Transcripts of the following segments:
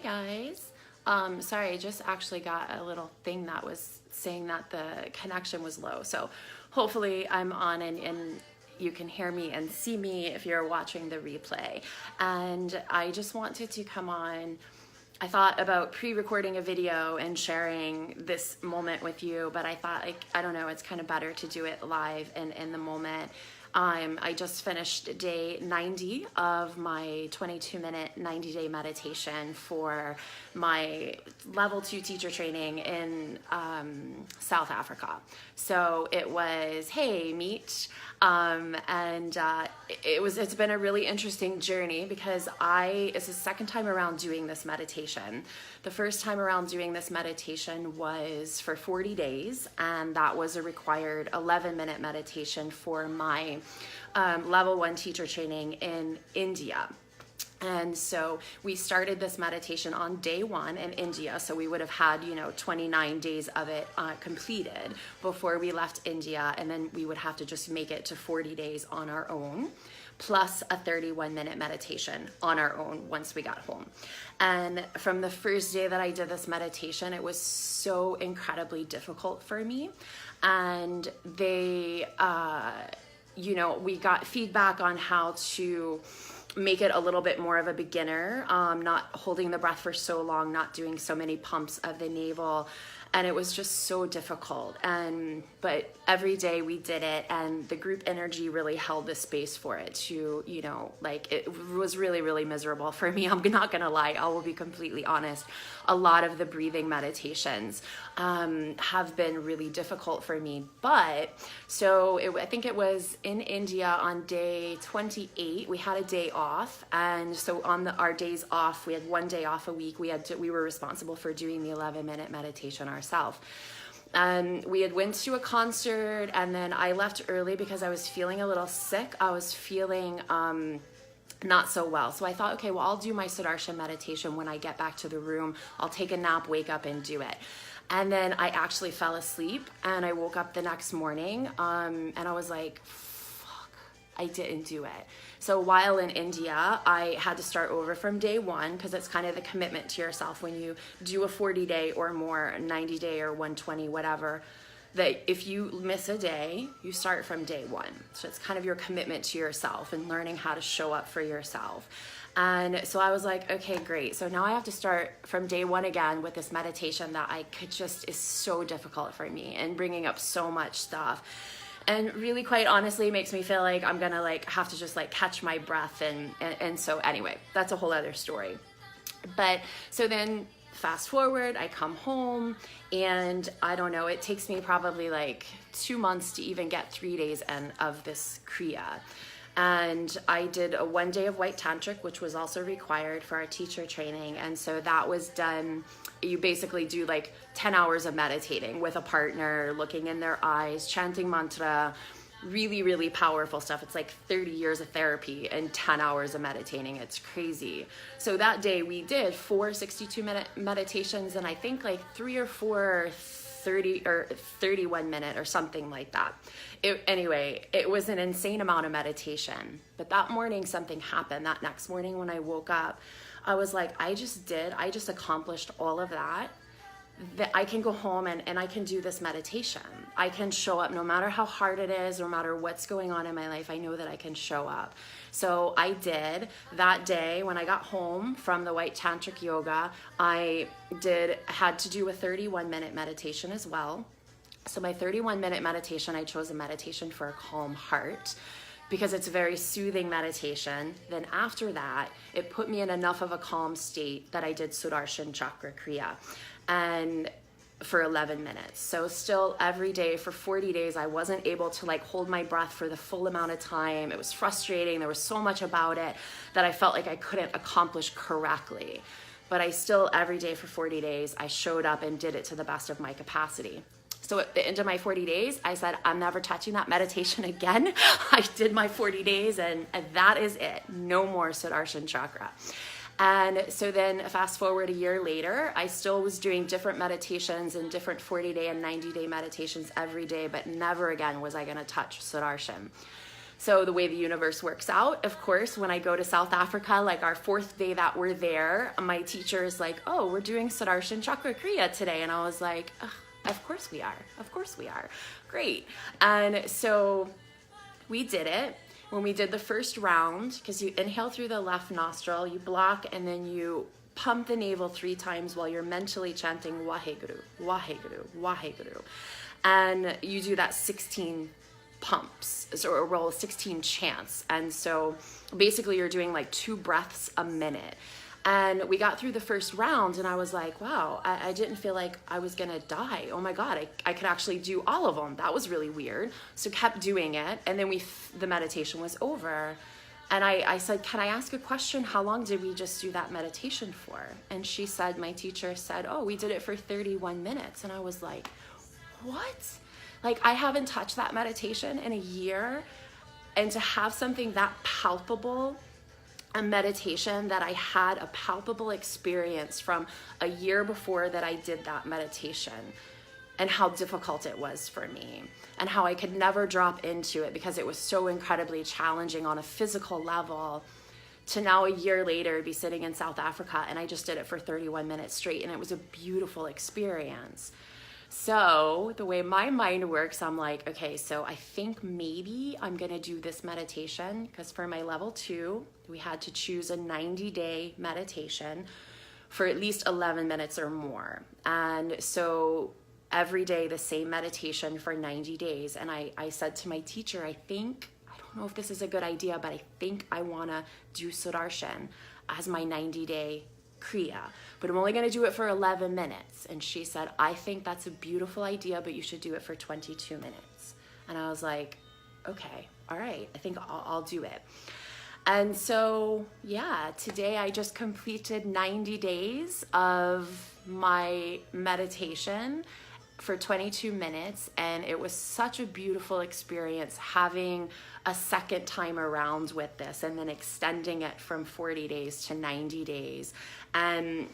guys. Sorry, I just actually got a little thing that was saying that the connection was low. So hopefully I'm on and you can hear me and see me if you're watching the replay. And I just wanted to come on. I thought about pre-recording a video and sharing this moment with you, but I thought, like, I don't know, it's kind of better to do it live and in the moment. I just finished day 90 of my 22-minute 90-day meditation for my level 2 teacher training in South Africa. So it was, hey, meet. It's been a really interesting journey because it's the second time around doing this meditation. The first time around doing this meditation was for 40 days, and that was a required 11-minute meditation for my level 1 teacher training in India. And so we started this meditation on day 1 in India. So we would have had, 29 days of it completed before we left India. And then we would have to just make it to 40 days on our own, plus a 31-minute meditation on our own once we got home. And from the first day that I did this meditation, it was so incredibly difficult for me. And we got feedback on how to make it a little bit more of a beginner, not holding the breath for so long, not doing so many pumps of the navel. And it was just so difficult. But every day we did it, and the group energy really held the space for it to, it was really, really miserable for me. I'm not gonna lie, I will be completely honest. A lot of the breathing meditations have been really difficult for me. But I think it was in India on day 28, we had a day off. And so on our days off, we had one day off a week. We were responsible for doing the 11-minute meditation ourselves. We had went to a concert, and then I left early because I was feeling a little sick. I was feeling not so well. So I thought, okay, well, I'll do my Sodarshan meditation when I get back to the room. I'll take a nap, wake up, and do it. And then I actually fell asleep, and I woke up the next morning, and I was like, fuck, I didn't do it. So while in India, I had to start over from day 1, because it's kind of the commitment to yourself when you do a 40-day or more, 90-day or 120, whatever, that if you miss a day, you start from day 1. So it's kind of your commitment to yourself and learning how to show up for yourself. And so I was like, okay, great. So now I have to start from day 1 again with this meditation that is so difficult for me and bringing up so much stuff. And really, quite honestly, it makes me feel like I'm gonna have to just catch my breath. And so anyway, that's a whole other story. But so then fast forward, I come home, and I don't know, it takes me probably 2 months to even get 3 days of this Kriya. And I did a 1 day of white tantric, which was also required for our teacher training. And so that was done. You basically do 10 hours of meditating with a partner, looking in their eyes, chanting mantra, really, really powerful stuff. It's 30 years of therapy and 10 hours of meditating. It's crazy. So that day we did 4 62-minute meditations, and I think 3 or 4 30 or 31-minute or something like that. It was an insane amount of meditation. But that morning something happened. That next morning when I woke up, I was like, I just accomplished all of that I can go home and I can do this meditation. I can show up no matter how hard it is, no matter what's going on in my life. I know that I can show up. So I did. That day when I got home from the white tantric yoga, I had to do a 31-minute meditation as well. So my 31-minute meditation, I chose a meditation for a calm heart, because it's a very soothing meditation. Then after that, it put me in enough of a calm state that I did Sodarshan Chakra Kriya, and for 11 minutes. So still every day for 40 days, I wasn't able to hold my breath for the full amount of time. It was frustrating. There was so much about it that I felt like I couldn't accomplish correctly. But I still, every day for 40 days, I showed up and did it to the best of my capacity. So at the end of my 40 days, I said, I'm never touching that meditation again. I did my 40 days and that is it. No more Sodarshan Chakra. And so then fast forward a year later, I still was doing different meditations and different 40-day and 90-day meditations every day, but never again was I going to touch Sodarshan. So the way the universe works out, of course, when I go to South Africa, like our 4th day that we're there, my teacher is like, oh, we're doing Sodarshan Chakra Kriya today. And I was like, of course we are. Of course we are. Great. And so we did it. When we did the first round, because you inhale through the left nostril, you block, and then you pump the navel 3 times while you're mentally chanting Waheguru, Waheguru, Waheguru. And you do that 16 pumps, or well, 16 chants. And so basically you're doing like 2 breaths a minute. And we got through the first round, and I was like, wow, I didn't feel like I was gonna die. Oh my God, I could actually do all of them. That was really weird. So kept doing it, and then the meditation was over. And I said, can I ask a question? How long did we just do that meditation for? And she said, my teacher said, oh, we did it for 31 minutes. And I was like, what? Like, I haven't touched that meditation in a year. And to have something that palpable, a meditation that I had a palpable experience from a year before that I did that meditation, and how difficult it was for me, and how I could never drop into it because it was so incredibly challenging on a physical level, to now a year later be sitting in South Africa, and I just did it for 31 minutes straight, and it was a beautiful experience. So the way my mind works, I'm like, okay, so I think maybe I'm gonna do this meditation, because for my level 2, we had to choose a 90-day meditation for at least 11 minutes or more. And so every day the same meditation for 90 days. And I said to my teacher, I don't know if this is a good idea, but I think I wanna do Sodarshan as my 90-day Kriya, but I'm only going to do it for 11 minutes. And she said, I think that's a beautiful idea, but you should do it for 22 minutes. And I was like, okay, all right, I think I'll do it. And so, yeah, today I just completed 90 days of my meditation for 22 minutes, and it was such a beautiful experience having a second time around with this, and then extending it from 40 days to 90 days. And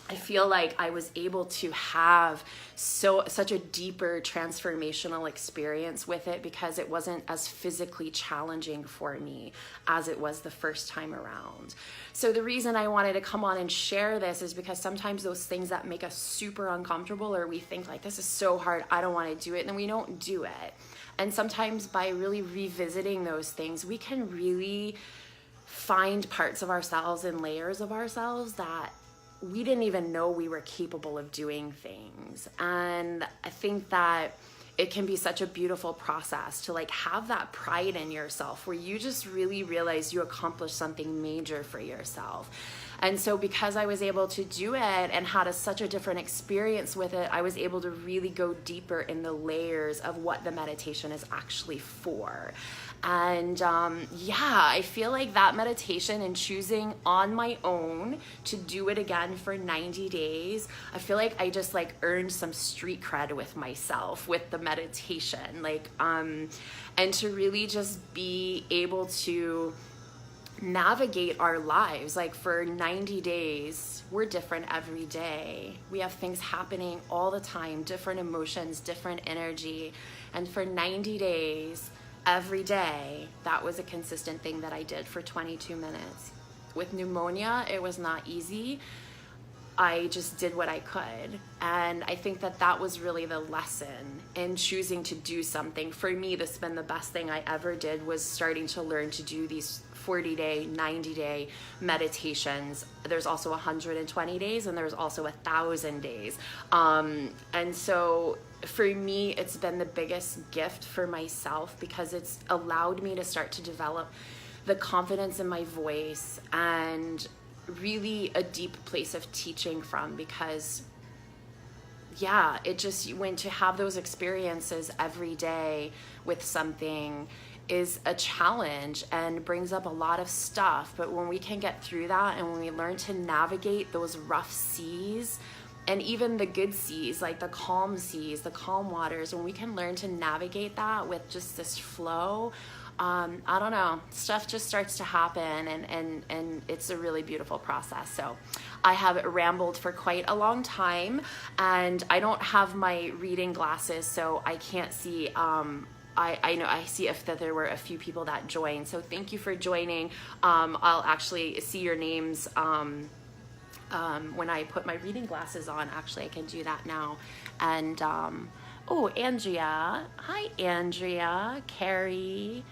I feel like I was able to have such a deeper transformational experience with it, because it wasn't as physically challenging for me as it was the first time around. So the reason I wanted to come on and share this is because sometimes those things that make us super uncomfortable, or we think like, this is so hard, I don't want to do it, and we don't do it. And sometimes by really revisiting those things, we can really find parts of ourselves and layers of ourselves that we didn't even know we were capable of doing things. And I think that it can be such a beautiful process to like have that pride in yourself, where you just really realize you accomplished something major for yourself. And so because I was able to do it and had such a different experience with it, I was able to really go deeper in the layers of what the meditation is actually for. And yeah, I feel like that meditation and choosing on my own to do it again for 90 days, I feel like I just like earned some street cred with myself with the meditation, like, and to really just be able to navigate our lives. Like for 90 days, we're different every day. We have things happening all the time, different emotions, different energy. And for 90 days, every day, that was a consistent thing that I did for 22 minutes. With pneumonia, it was not easy. I just did what I could. And I think that that was really the lesson in choosing to do something. For me, this has been the best thing I ever did, was starting to learn to do these 40-day, 90-day meditations. There's also 120 days, and there's also 1,000 days. And so for me, it's been the biggest gift for myself, because it's allowed me to start to develop the confidence in my voice, and really a deep place of teaching from, because yeah, it just, when to have those experiences every day with something is a challenge and brings up a lot of stuff. But when we can get through that, and when we learn to navigate those rough seas, and even the good seas, like the calm seas, the calm waters, when we can learn to navigate that with just this flow, I don't know, stuff just starts to happen, and it's a really beautiful process. So I have rambled for quite a long time, and I don't have my reading glasses, so I can't see I know I see if that there were a few people that joined. So thank you for joining. I'll actually see your names when I put my reading glasses on. Actually, I can do that now. And oh, Andrea. Hi, Andrea. Carrie.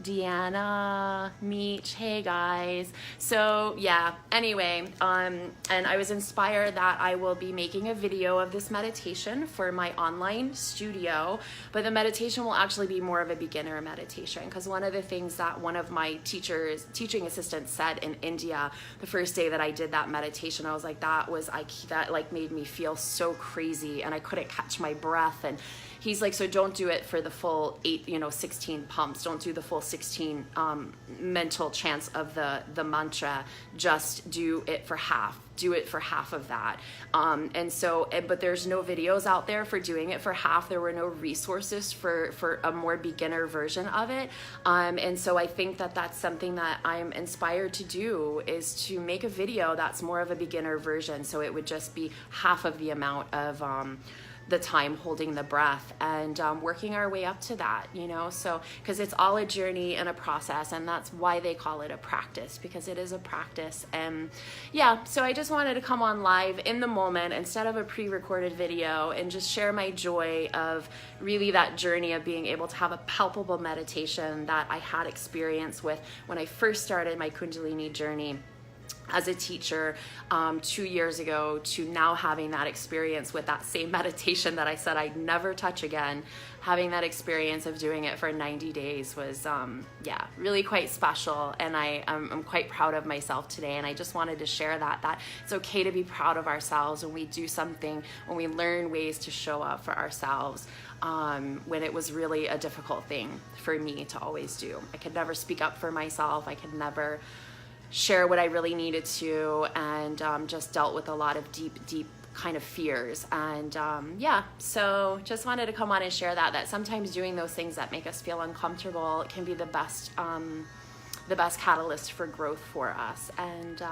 Deanna, Meech, hey guys. So yeah, anyway, and I was inspired that I will be making a video of this meditation for my online studio, but the meditation will actually be more of a beginner meditation, because one of the things that one of my teaching assistants said in India the first day that I did that meditation, I was like, that like made me feel so crazy and I couldn't catch my breath. And he's like, so don't do it for the full 16 pumps. Don't do the full 16 mental chants of the mantra. Just do it for half. Do it for half of that. But there's no videos out there for doing it for half. There were no resources for a more beginner version of it. And so I think that that's something that I'm inspired to do, is to make a video that's more of a beginner version. So it would just be half of the amount of the time holding the breath, and working our way up to that, so because it's all a journey and a process, and that's why they call it a practice, because it is a practice. And yeah, so I just wanted to come on live in the moment instead of a pre-recorded video and just share my joy of really that journey of being able to have a palpable meditation that I had experience with when I first started my Kundalini journey as a teacher 2 years ago, to now having that experience with that same meditation that I said I'd never touch again. Having that experience of doing it for 90 days was really quite special, and I'm quite proud of myself today. And I just wanted to share that it's okay to be proud of ourselves when we do something, when we learn ways to show up for ourselves, when it was really a difficult thing for me to always do. I could never speak up for myself. I could never share what I really needed to, and just dealt with a lot of deep kind of fears. And so just wanted to come on and share that sometimes doing those things that make us feel uncomfortable can be the best catalyst for growth for us. And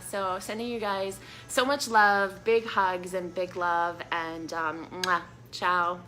so sending you guys so much love, big hugs and big love, and ciao.